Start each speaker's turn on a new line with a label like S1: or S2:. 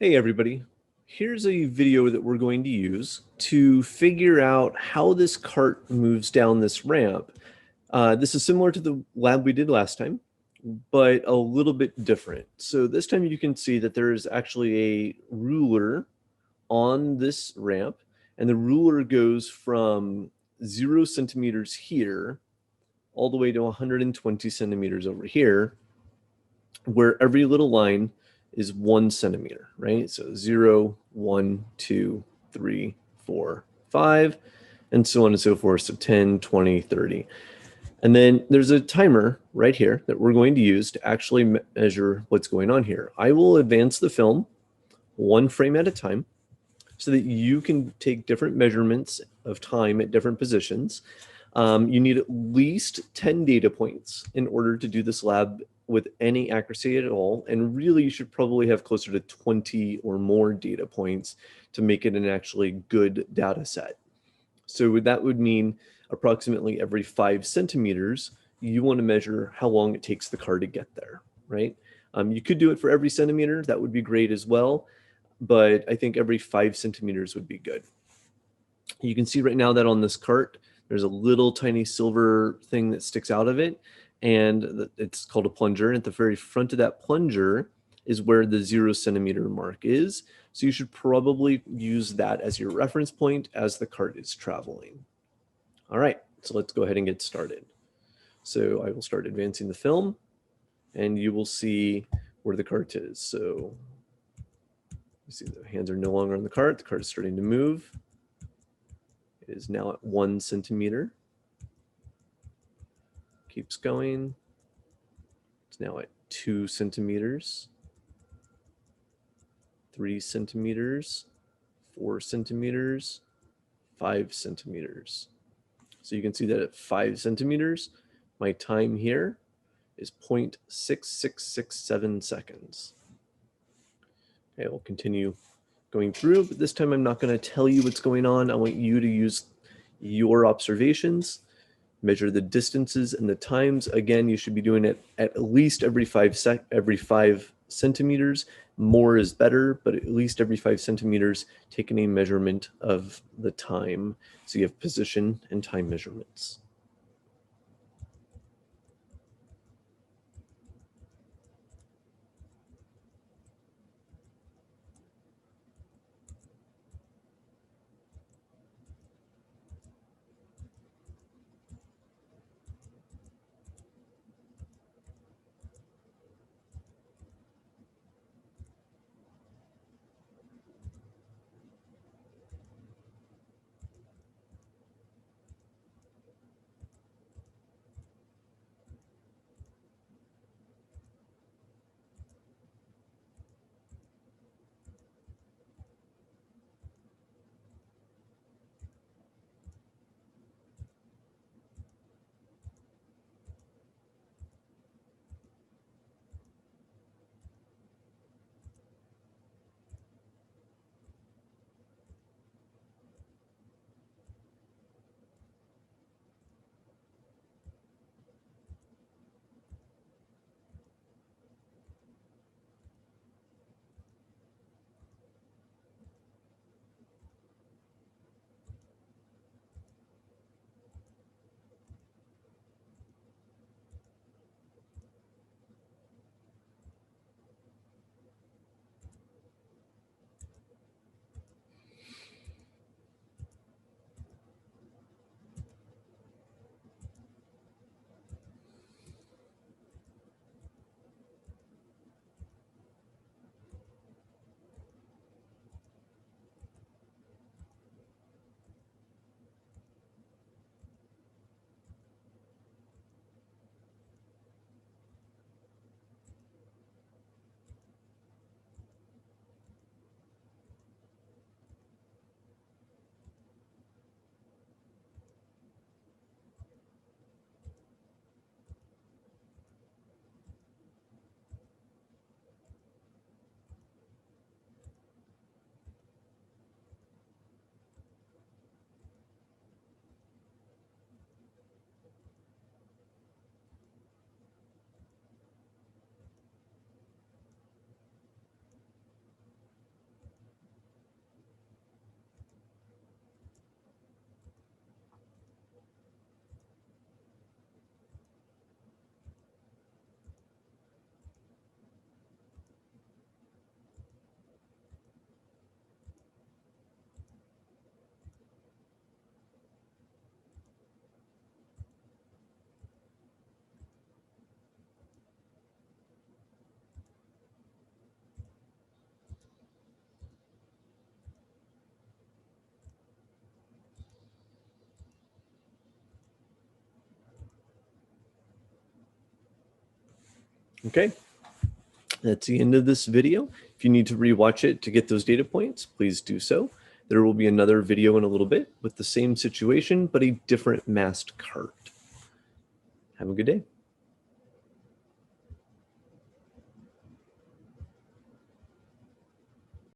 S1: Hey everybody, here's a video that we're going to use to figure out how this cart moves down this ramp. This is similar to the lab we did last time, but a little bit different. So this time you can see that there is actually a ruler on this ramp, and the ruler goes from 0 centimeters here all the way to 120 centimeters over here, where every little line is 1 centimeter, right? So 0, 1, 2, 3, 4, 5, and so on and so forth. So 10, 20, 30. And then there's a timer right here that we're going to use to actually measure what's going on here. I will advance the film one frame at a time so that you can take different measurements of time at different positions. You need at least 10 data points in order to do this lab with any accuracy at all. And really, you should probably have closer to 20 or more data points to make it an actually good data set. So that would mean approximately every 5 centimeters, you want to measure how long it takes the car to get there, right? You could do it for every centimeter. That would be great as well. But I think every 5 centimeters would be good. You can see right now that on this cart, there's a little tiny silver thing that sticks out of it, and it's called a plunger. And at the very front of that plunger is where the 0 centimeter mark is. So you should probably use that as your reference point as the cart is traveling. All right, so let's go ahead and get started. So I will start advancing the film, and you will see where the cart is. So you see the hands are no longer on the cart. The cart is starting to move. It is now at 1 centimeter. Keeps going. It's now at 2 centimeters, 3 centimeters, 4 centimeters, 5 centimeters. So you can see that at 5 centimeters, my time here is 0.6667 seconds. Okay, we'll continue going through, but this time I'm not going to tell you what's going on. I want you to use your observations, measure the distances and the times. Again, you should be doing it at least every 5 centimeters. More is better, but at least every 5 centimeters, taking a measurement of the time. So you have position and time measurements. Okay, that's the end of this video. If you need to rewatch it to get those data points, please do so. There will be another video in a little bit with the same situation, but a different masked cart. Have a good day.